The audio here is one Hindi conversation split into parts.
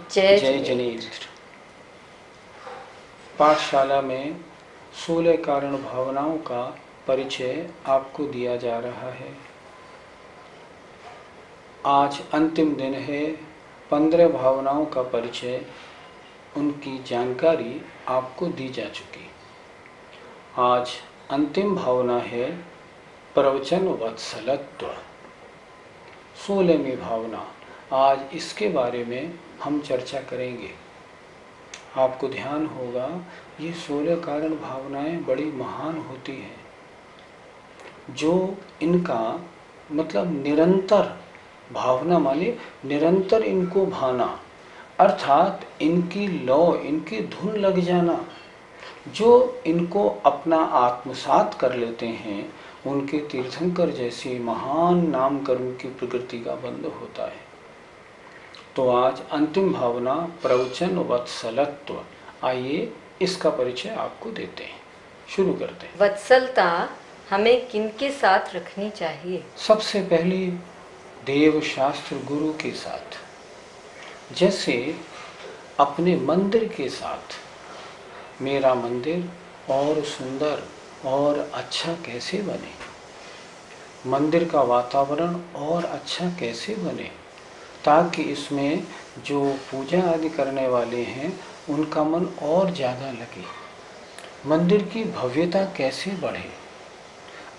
जय जिनेन्द्र। पाठशाला में 16 कारण भावनाओं का परिचय आपको दिया जा रहा है। आज अंतिम दिन है। 15 भावनाओं का परिचय, उनकी जानकारी आपको दी जा चुकी। आज अंतिम भावना है प्रवचन वत्सलत्व, 16वीं भावना। आज इसके बारे में हम चर्चा करेंगे। आपको ध्यान होगा ये 16 कारण भावनाएं बड़ी महान होती हैं, जो इनका मतलब निरंतर भावना माने निरंतर इनको भाना, अर्थात इनकी लौ, इनकी धुन लग जाना। जो इनको अपना आत्मसात कर लेते हैं उनके तीर्थंकर जैसे महान नाम कर्म की प्रकृति का बंध होता है। तो आज अंतिम भावना प्रवचन वत्सलत्व, आइए इसका परिचय आपको देते हैं। शुरू करते हैं। वत्सलता हमें किनके साथ रखनी चाहिए? सबसे पहले देव शास्त्र गुरु के साथ, जैसे अपने मंदिर के साथ। मेरा मंदिर और सुंदर और अच्छा कैसे बने, मंदिर का वातावरण और अच्छा कैसे बने, ताकि इसमें जो पूजा आदि करने वाले हैं उनका मन और ज़्यादा लगे। मंदिर की भव्यता कैसे बढ़े।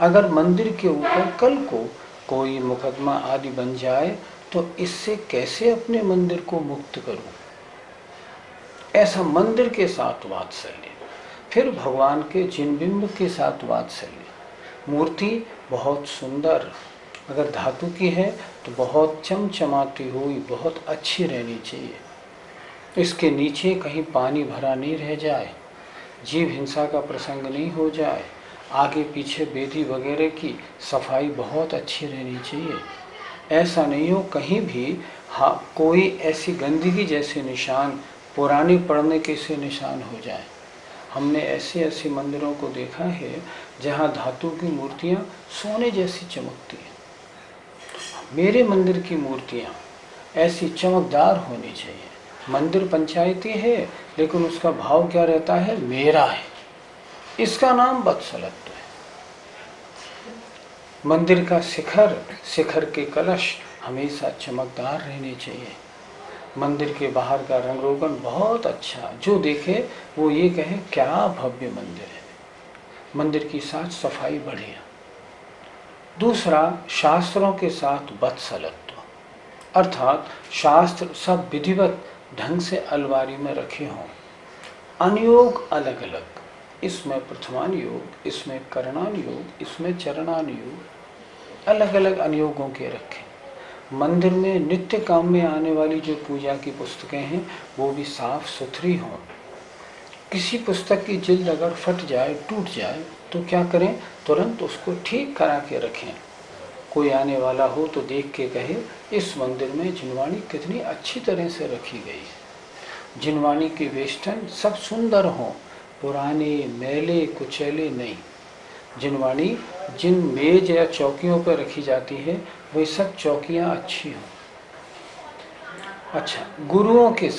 अगर मंदिर के ऊपर कल को कोई मुकदमा आदि बन जाए तो इससे कैसे अपने मंदिर को मुक्त करूं। ऐसा मंदिर के साथ वात्सल्य। फिर भगवान के जिनबिंब के साथ वात्सल्य। मूर्ति बहुत सुंदर, अगर धातु की है तो बहुत चमचमाती हुई, बहुत अच्छी रहनी चाहिए। इसके नीचे कहीं पानी भरा नहीं रह जाए, जीव हिंसा का प्रसंग नहीं हो जाए, आगे पीछे बेदी वगैरह की सफाई बहुत अच्छी रहनी चाहिए। ऐसा नहीं हो कहीं भी कोई ऐसी गंदगी जैसे निशान, पुराने पड़ने के से निशान हो जाए। हमने ऐसे ऐसे मंदिरों को देखा है जहाँ धातु की मूर्तियाँ सोने जैसी चमकती हैं। मेरे मंदिर की मूर्तियाँ ऐसी चमकदार होनी चाहिए। मंदिर पंचायती है लेकिन उसका भाव क्या रहता है, मेरा है। इसका नाम वत्सलत्व है। मंदिर का शिखर के कलश हमेशा चमकदार रहने चाहिए। मंदिर के बाहर का रंग रोगन बहुत अच्छा, जो देखे वो ये कहे क्या भव्य मंदिर है। मंदिर की साफ सफाई बढ़िया। दूसरा, शास्त्रों के साथ वत्सलत्व, अर्थात शास्त्र सब विधिवत ढंग से अलमारी में रखे हों। अनुयोग अलग अलग, इसमें प्रथमान योग, इसमें करणान योग, इसमें चरणान योग, अलग अलग अनुयोगों के रखें। मंदिर में नित्य काम में आने वाली जो पूजा की पुस्तकें हैं वो भी साफ सुथरी हों। किसी पुस्तक की जिल्द अगर फट जाए, टूट जाए तो क्या करें, तुरंत उसको ठीक करा के रखें। कोई आने वाला हो तो देख के कहे इस मंदिर में जिनवाणी कितनी अच्छी तरह से रखी गई है। जिनवाणी के वेष्टन सब सुंदर हों, पुराने मैले कुचैले नहीं। जिनवाणी जिन मेज या चौकियों पर रखी जाती है वे सब चौकियाँ अच्छी हों। अच्छा, गुरुओं के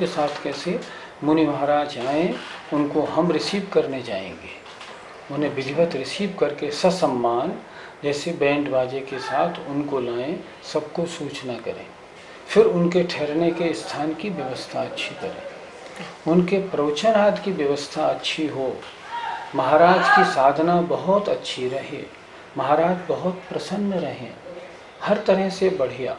साथ कैसे? मुनि महाराज आए, उनको हम रिसीव करने जाएंगे, उन्हें विधिवत रिसीव करके ससम्मान जैसे बैंड बाजे के साथ उनको लाएं, सबको सूचना करें। फिर उनके ठहरने के स्थान की व्यवस्था अच्छी करें, उनके प्रवचन आदि की व्यवस्था अच्छी हो। महाराज की साधना बहुत अच्छी रहे, महाराज बहुत प्रसन्न रहें, हर तरह से बढ़िया।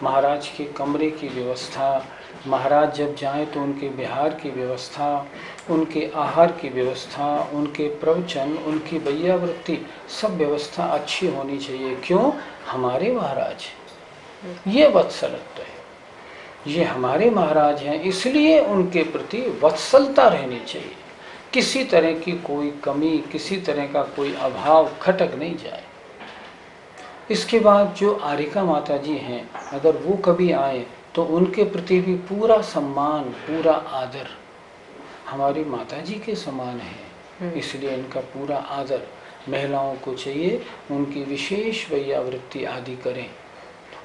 महाराज के कमरे की व्यवस्था, महाराज जब जाएं तो उनके विहार की व्यवस्था, उनके आहार की व्यवस्था, उनके प्रवचन, उनकी वैयावृत्ति, सब व्यवस्था अच्छी होनी चाहिए। क्यों? हमारे महाराज, ये वत्सलत्व है। ये हमारे महाराज हैं, इसलिए उनके प्रति वत्सलता रहनी चाहिए। किसी तरह की कोई कमी, किसी तरह का कोई अभाव खटक नहीं जाए। इसके बाद जो आरिका माता जी हैं, अगर वो कभी आए तो उनके प्रति भी पूरा सम्मान, पूरा आदर। हमारी माता जी के समान है, इसलिए इनका पूरा आदर। महिलाओं को चाहिए उनकी विशेष वैयावृत्ति आदि करें।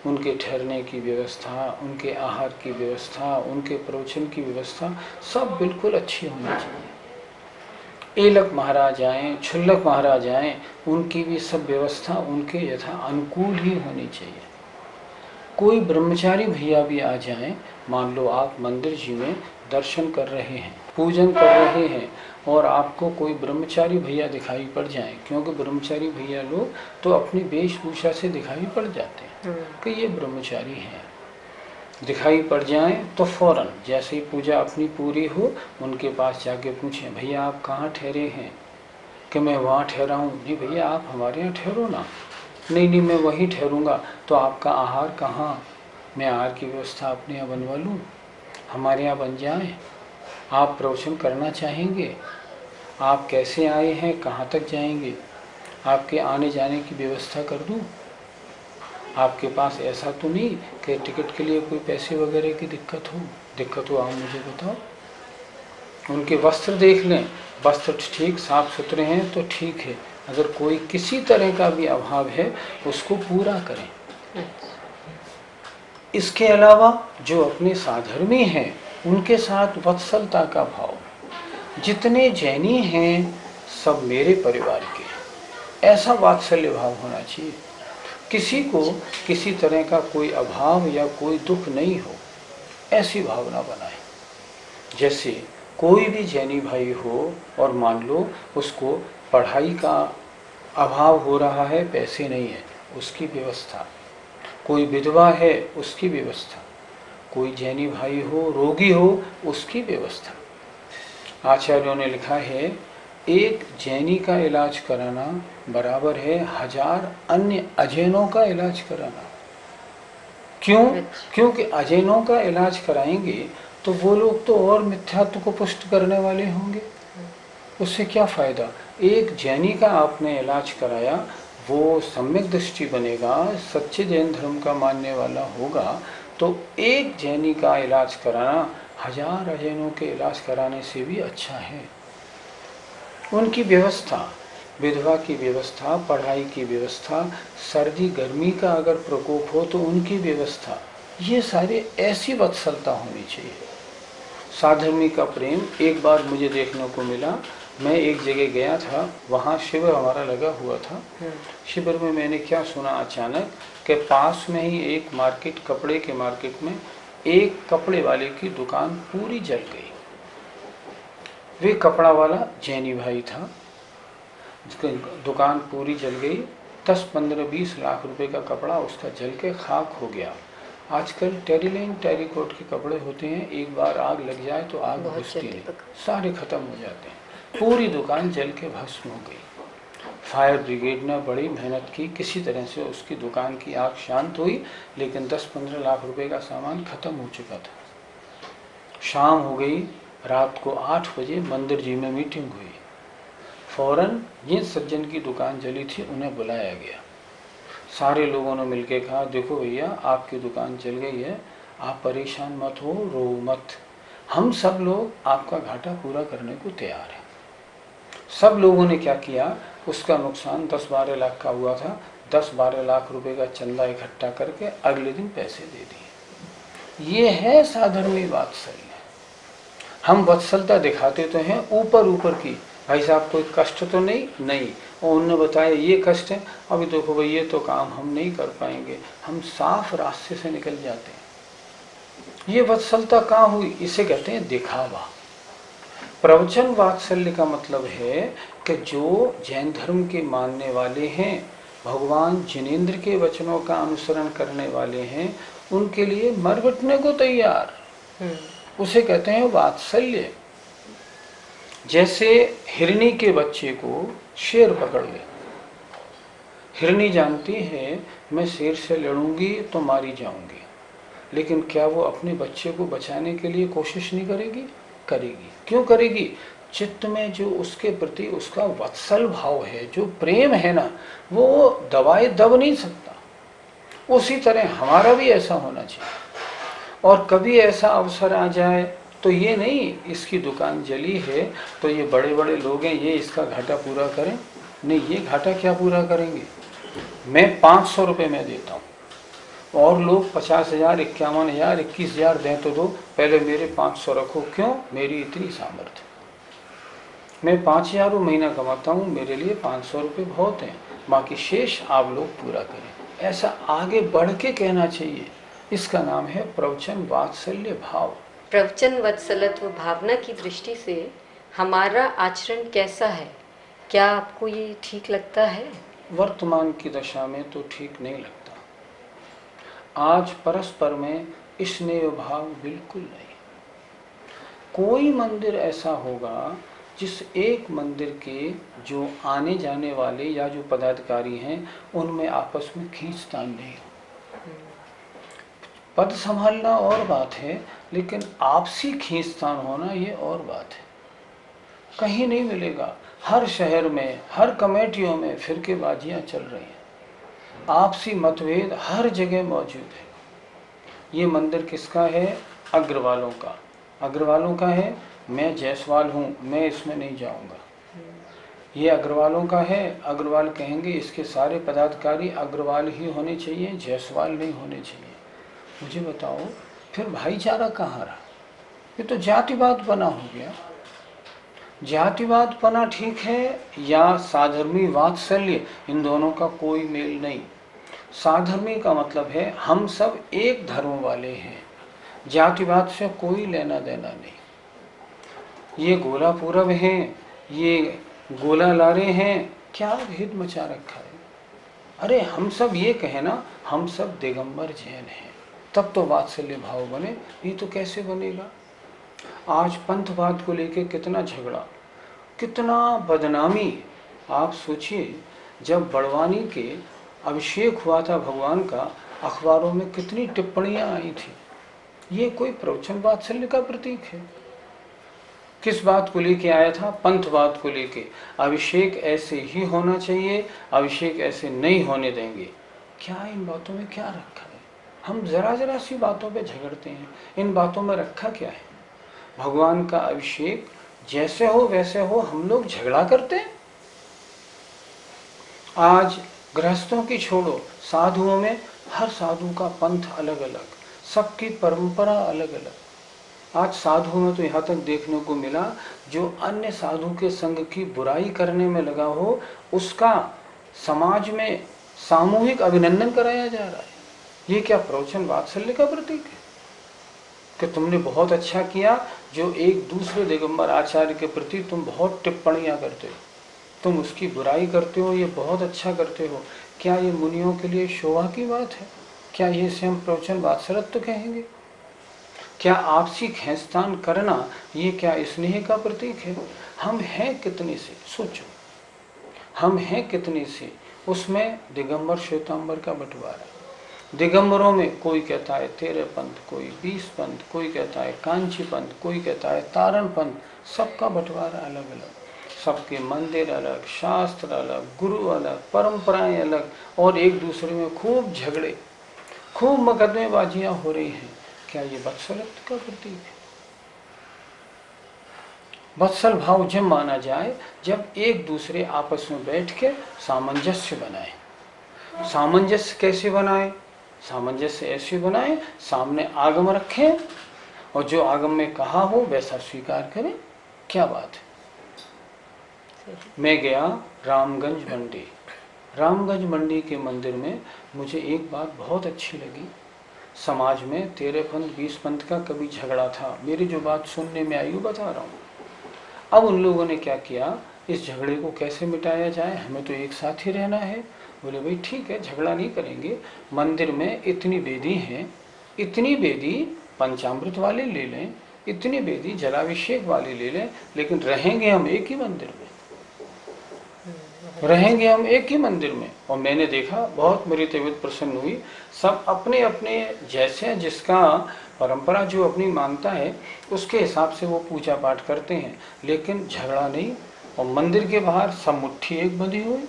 उनके ठहरने की व्यवस्था, उनके आहार की व्यवस्था, उनके प्रवचन की व्यवस्था सब बिल्कुल अच्छी होनी चाहिए। एलक महाराज आए, छुल्लक महाराज आए, उनकी भी सब व्यवस्था उनके यथा अनुकूल ही होनी चाहिए। कोई ब्रह्मचारी भैया भी आ जाएं, मान लो आप मंदिर जी में दर्शन कर रहे हैं, पूजन कर रहे हैं और आपको कोई ब्रह्मचारी भैया दिखाई पड़ जाएं, क्योंकि ब्रह्मचारी भैया लोग तो अपनी वेशभूषा से दिखाई पड़ जाते हैं कि ये ब्रह्मचारी हैं, दिखाई पड़ जाएं तो फौरन जैसे ही पूजा अपनी पूरी हो उनके पास जाके पूछें, भैया आप कहाँ ठहरे हैं? कि मैं वहाँ ठहरा हूँ। नहीं भैया आप हमारे यहाँ ठहरो ना। नहीं मैं वहीं ठहरूंगा। तो आपका आहार कहाँ? मैं आहार की व्यवस्था अपने यहाँ बनवा लूँ, हमारे यहाँ बन जाए। आप प्रवचन करना चाहेंगे, आप कैसे आए हैं, कहाँ तक जाएंगे, आपके आने जाने की व्यवस्था कर दूँ। आपके पास ऐसा तो नहीं कि टिकट के लिए कोई पैसे वगैरह की दिक्कत हो आप मुझे बताओ। उनके वस्त्र देख लें, वस्त्र ठीक साफ सुथरे हैं तो ठीक है, अगर कोई किसी तरह का भी अभाव है उसको पूरा करें। इसके अलावा जो अपने साधर्मी हैं उनके साथ वत्सलता का भाव, जितने जैनी हैं सब मेरे परिवार के, ऐसा वात्सल्य भाव होना चाहिए। किसी को किसी तरह का कोई अभाव या कोई दुख नहीं हो, ऐसी भावना बनाए। जैसे कोई भी जैनी भाई हो और मान लो उसको पढ़ाई का अभाव हो रहा है, पैसे नहीं है, उसकी व्यवस्था। कोई विधवा है उसकी व्यवस्था। कोई जैनी भाई हो रोगी हो उसकी व्यवस्था। आचार्यों ने लिखा है एक जैनी का इलाज कराना बराबर है 1000 अन्य अजैनों का इलाज कराना। क्यों? क्योंकि अजैनों का इलाज कराएंगे तो वो लोग तो और मिथ्यात्व को पुष्ट करने वाले होंगे, उससे क्या फायदा। एक जैनी का आपने इलाज कराया, वो सम्यक दृष्टि बनेगा, सच्चे जैन धर्म का मानने वाला होगा, तो एक जैनी का इलाज कराना 1000 अजैनों के इलाज कराने से भी अच्छा है। उनकी व्यवस्था, विधवा की व्यवस्था, पढ़ाई की व्यवस्था, सर्दी गर्मी का अगर प्रकोप हो तो उनकी व्यवस्था, ये सारे ऐसी वत्सलता होनी चाहिए। साधर्मी का प्रेम एक बार मुझे देखने को मिला। मैं एक जगह गया था, वहाँ शिविर हमारा लगा हुआ था। शिविर में मैंने क्या सुना अचानक कि पास में ही एक मार्केट, कपड़े के मार्केट में एक कपड़े वाले की दुकान पूरी जल गई। वे कपड़ा वाला जैनी भाई था, उसकी दुकान पूरी जल गई। 10, 15, 20 लाख रुपए का कपड़ा उसका जल के खाक हो गया। आजकल टेरिलेन टेरिकोट के कपड़े होते हैं, एक बार आग लग जाए तो आग बुझती नहीं, सारे खत्म हो जाते हैं। पूरी दुकान जल के भस्म हो गई। फायर ब्रिगेड ने बड़ी मेहनत की, किसी तरह से उसकी दुकान की आग शांत हुई, लेकिन 10-15 लाख रुपए का सामान खत्म हो चुका था। शाम हो गई, रात को 8 बजे मंदिर जी में मीटिंग हुई। फौरन जिन सज्जन की दुकान जली थी उन्हें बुलाया गया। सारे लोगों ने मिलकर कहा, देखो भैया आपकी दुकान जल गई है, आप परेशान मत हो, रो मत, हम सब लोग आपका घाटा पूरा करने को तैयार हैं। सब लोगों ने क्या किया, उसका नुकसान 10-12 लाख का हुआ था, 10-12 लाख रुपए का चंदा इकट्ठा करके अगले दिन पैसे दे दिए। ये है साधर्मी वात्सल्य। हम वत्सलता दिखाते तो हैं ऊपर ऊपर की, भाई साहब कोई कष्ट तो नहीं, और उन्होंने बताया ये कष्ट है, अभी देखो भाई ये तो काम हम नहीं कर पाएंगे, हम साफ रास्ते से निकल जाते हैं। ये वत्सलता कहाँ हुई? इसे कहते हैं दिखावा। प्रवचन वात्सल्य का मतलब है कि जो जैन धर्म के मानने वाले हैं, भगवान जिनेंद्र के वचनों का अनुसरण करने वाले हैं, उनके लिए मर मिटने को तैयार, उसे कहते हैं वात्सल्य। जैसे हिरनी के बच्चे को शेर पकड़ ले, हिरनी जानती है मैं शेर से लड़ूंगी तो मारी जाऊंगी, लेकिन क्या वो अपने बच्चे को बचाने के लिए कोशिश नहीं करेगी? करेगी। क्यों करेगी? चित्त में जो उसके प्रति उसका वत्सल भाव है, जो प्रेम है ना, वो दबाए दब नहीं सकता। उसी तरह हमारा भी ऐसा होना चाहिए। और कभी ऐसा अवसर आ जाए तो ये नहीं इसकी दुकान जली है तो ये बड़े बड़े लोग हैं, ये इसका घाटा पूरा करें। नहीं, ये घाटा क्या पूरा करेंगे? मैं 500 रुपये में देता हूँ, और लोग 50,000, 51,000, 21,000 दें तो दो, पहले मेरे 500 रखो। क्यों? मेरी इतनी सामर्थ्य, मैं 5,000 महीना कमाता हूँ, मेरे लिए 500 रुपये बहुत हैं, बाकी शेष आप लोग पूरा करें। ऐसा आगे बढ़ के कहना चाहिए। इसका नाम है प्रवचन वात्सल्य भाव। प्रवचन वत्सलत्व भावना की दृष्टि से हमारा आचरण कैसा है? क्या आपको ये ठीक लगता है? वर्तमान की दशा में तो ठीक नहीं लगता। आज परस्पर में स्नेह भाव बिल्कुल नहीं। कोई मंदिर ऐसा होगा जिस एक मंदिर के जो आने जाने वाले या जो पदाधिकारी हैं उनमें आपस में खींचतान नहीं हो। पद संभालना और बात है, लेकिन आपसी खींचतान होना ये और बात है। कहीं नहीं मिलेगा। हर शहर में, हर कमेटियों में फिरकेबाजियां चल रही हैं, आपसी मतभेद हर जगह मौजूद है। ये मंदिर किसका है? अग्रवालों का। अग्रवालों का है, मैं जायसवाल हूँ, मैं इसमें नहीं जाऊँगा। ये अग्रवालों का है, अग्रवाल कहेंगे इसके सारे पदाधिकारी अग्रवाल ही होने चाहिए, जायसवाल नहीं होने चाहिए। मुझे बताओ फिर भाईचारा कहाँ रहा? ये तो जातिवाद बना हो गया। जातिवाद बना ठीक है या साधर्मी वात्सल्य, इन दोनों का कोई मेल नहीं। साधर्मी का मतलब है हम सब एक धर्म वाले हैं, जातिवाद से कोई लेना देना नहीं। ये गोला पूरब हैं, ये गोला लारे हैं, क्या भेद मचा रखा है? अरे हम सब ये कहे ना, हम सब दिगंबर जैन हैं, तब तो वात्सल्य भाव बने। ये तो कैसे बनेगा? आज पंथवाद को लेके कितना झगड़ा, कितना बदनामी। आप सोचिए, जब बड़वानी के अभिषेक हुआ था भगवान का, अखबारों में कितनी टिप्पणियां आई थी। ये कोई प्रवचन वात्सल्य का प्रतीक है? किस बात को लेके आया था? पंथवाद को लेके। अभिषेक ऐसे ही होना चाहिए, अभिषेक ऐसे नहीं होने देंगे। क्या इन बातों में क्या रखा है? हम जरा जरा सी बातों पे झगड़ते हैं। इन बातों में रखा क्या है? भगवान का अभिषेक जैसे हो वैसे हो, हम लोग झगड़ा करते हैं। आज गृहस्थों की छोड़ो, साधुओं में हर साधु का पंथ अलग अलग, सबकी परंपरा अलग अलग। आज साधुओं में तो यहाँ तक देखने को मिला, जो अन्य साधु के संग की बुराई करने में लगा हो, उसका समाज में सामूहिक अभिनंदन कराया जा रहा है। ये क्या प्रवचन वात्सल्य का प्रतीक है? कि तुमने बहुत अच्छा किया, जो एक दूसरे दिगंबर आचार्य के प्रति तुम बहुत टिप्पणियां करते हो, तुम उसकी बुराई करते हो, ये बहुत अच्छा करते हो। क्या ये मुनियों के लिए शोभा की बात है? क्या ये से हम प्रवचन वात्सल्य कहेंगे? क्या आपसी खींचतान करना ये क्या स्नेह का प्रतीक है? हम हैं कितने से? सोचो, हम हैं कितने से? उसमें दिगंबर श्वेतांबर का बंटवारा। दिगंबरों में कोई कहता है 13 पंथ, कोई 20 पंथ, कोई कहता है कांची पंथ, कोई कहता है तारण पंथ। सबका बंटवारा अलग अलग, सबके मंदिर अलग, शास्त्र अलग, गुरु अलग, परंपराएं अलग, और एक दूसरे में खूब झगड़े, खूब मुकदमेबाजियां हो रही हैं। क्या ये वत्सलत्व का प्रतीक है? वत्सल भाव जब माना जाए जब एक दूसरे आपस में बैठ के सामंजस्य बनाए। सामंजस्य कैसे बनाए? सामंजस्य ऐसे बनाए, सामने आगम रखें और जो आगम में कहा हो वैसा स्वीकार करें। क्या बात है? मैं गया रामगंज मंडी। रामगंज मंडी के मंदिर में मुझे एक बात बहुत अच्छी लगी। समाज में 13 पंथ 20 पंथ का कभी झगड़ा था, मेरी जो बात सुनने में आई वो बता रहा हूँ। अब उन लोगों ने क्या किया, इस झगड़े को कैसे मिटाया जाए, हमें तो एक साथ ही रहना है। बोले भाई ठीक है, झगड़ा नहीं करेंगे, मंदिर में इतनी वेदी हैं, इतनी वेदी पंचामृत वाले ले लें, इतनी वेदी जलाभिषेक वाले ले लें, लेकिन रहेंगे हम एक ही मंदिर में, रहेंगे हम एक ही मंदिर में। और मैंने देखा, बहुत मेरी तबीयत प्रसन्न हुई। सब अपने अपने जैसे जिसका परंपरा जो अपनी मानता है उसके हिसाब से वो पूजा पाठ करते हैं, लेकिन झगड़ा नहीं। और मंदिर के बाहर सब मुट्ठी एक बंधी हुई।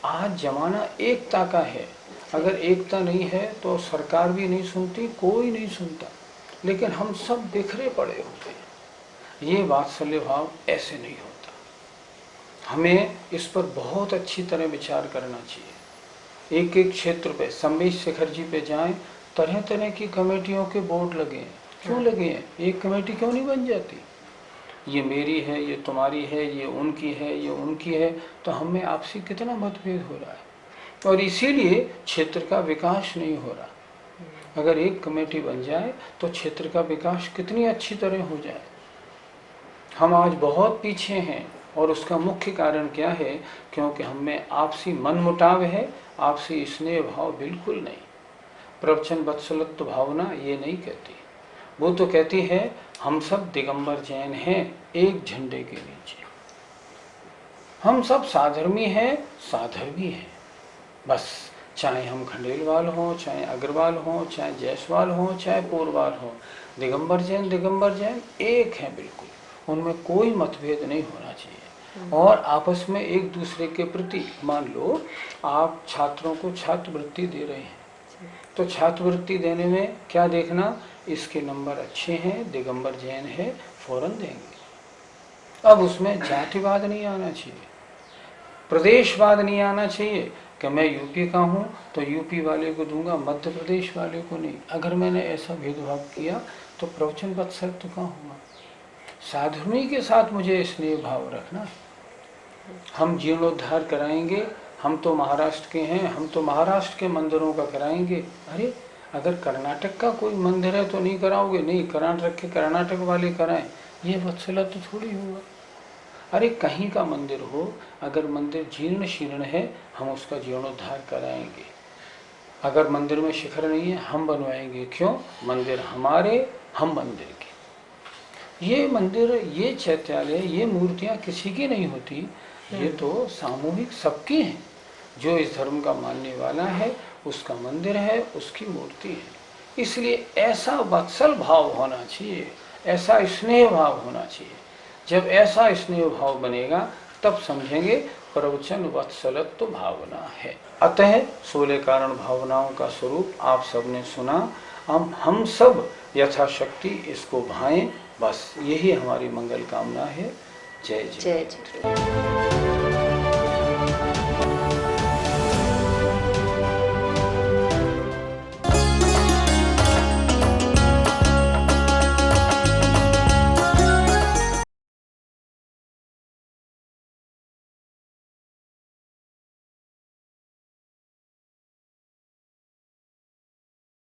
आज जमाना एकता का है। अगर एकता नहीं है तो सरकार भी नहीं सुनती, कोई नहीं सुनता, लेकिन हम सब बिखरे पड़े होते हैं। ये वात्सल्य भाव ऐसे नहीं होता। हमें इस पर बहुत अच्छी तरह विचार करना चाहिए। एक एक क्षेत्र पे सम्मेश शिखर जी पे जाएं, तरह तरह की कमेटियों के बोर्ड लगे हैं। क्यों लगे हैं? एक कमेटी क्यों नहीं बन जाती? ये मेरी है, ये तुम्हारी है, ये उनकी है, ये उनकी है, तो हमें आपसी कितना मतभेद हो रहा है और इसीलिए क्षेत्र का विकास नहीं हो रहा। अगर एक कमेटी बन जाए तो क्षेत्र का विकास कितनी अच्छी तरह हो जाए। हम आज बहुत पीछे हैं और उसका मुख्य कारण क्या है? क्योंकि हमें आपसी मनमुटाव है, आपसी स्नेह भाव बिल्कुल नहीं। प्रवचन वत्सलत्व भावना ये नहीं कहती, वो तो कहती है हम सब दिगंबर जैन हैं एक झंडे के नीचे, हम सब साधर्मी हैं, साधर्मी हैं, बस। चाहे हम खंडेलवाल हों, चाहे अग्रवाल हों, चाहे जायसवाल हों, चाहे पोरवाल हों, दिगंबर जैन एक हैं बिल्कुल, उनमें कोई मतभेद नहीं होना चाहिए। और आपस में एक दूसरे के प्रति, मान लो आप छात्रों को छात्रवृत्ति दे रहे हैं, तो छात्रवृत्ति देने में क्या देखना? इसके नंबर अच्छे हैं, दिगंबर जैन है, फौरन देंगे। अब उसमें जातिवाद नहीं आना चाहिए, प्रदेशवाद नहीं आना चाहिए कि मैं यूपी का हूँ तो यूपी वाले को दूंगा, मध्य प्रदेश वाले को नहीं। अगर मैंने ऐसा भेदभाव किया तो प्रवचन वत्सल तो कहाँ हुआ? साधुनी के साथ मुझे स्नेह भाव रखना है। हम जीर्णोद्धार कराएंगे, हम तो महाराष्ट्र के हैं, हम तो महाराष्ट्र के मंदिरों का कराएंगे। अरे अगर कर्नाटक का कोई मंदिर है तो नहीं कराओगे? नहीं, कर्नाटक वाले कराएं, ये वत्सलत तो थोड़ी हुआ। अरे कहीं का मंदिर हो, अगर मंदिर जीर्ण शीर्ण है हम उसका जीर्णोद्धार कराएंगे। अगर मंदिर में शिखर नहीं है हम बनवाएंगे। क्यों? मंदिर हमारे, हम मंदिर के। ये मंदिर, ये चैत्यालय, ये मूर्तियां किसी की नहीं होती, ये तो सामूहिक सबकी हैं। जो इस धर्म का मानने वाला है उसका मंदिर है, उसकी मूर्ति है। इसलिए ऐसा वत्सल भाव होना चाहिए, ऐसा स्नेह भाव होना चाहिए। जब ऐसा स्नेह भाव बनेगा तब समझेंगे प्रवचन वत्सलत्व भावना है। अतः 16 कारण भावनाओं का स्वरूप आप सबने सुना। हम सब यथाशक्ति इसको भाएं, बस यही हमारी मंगल कामना है। जय जय। जय जय।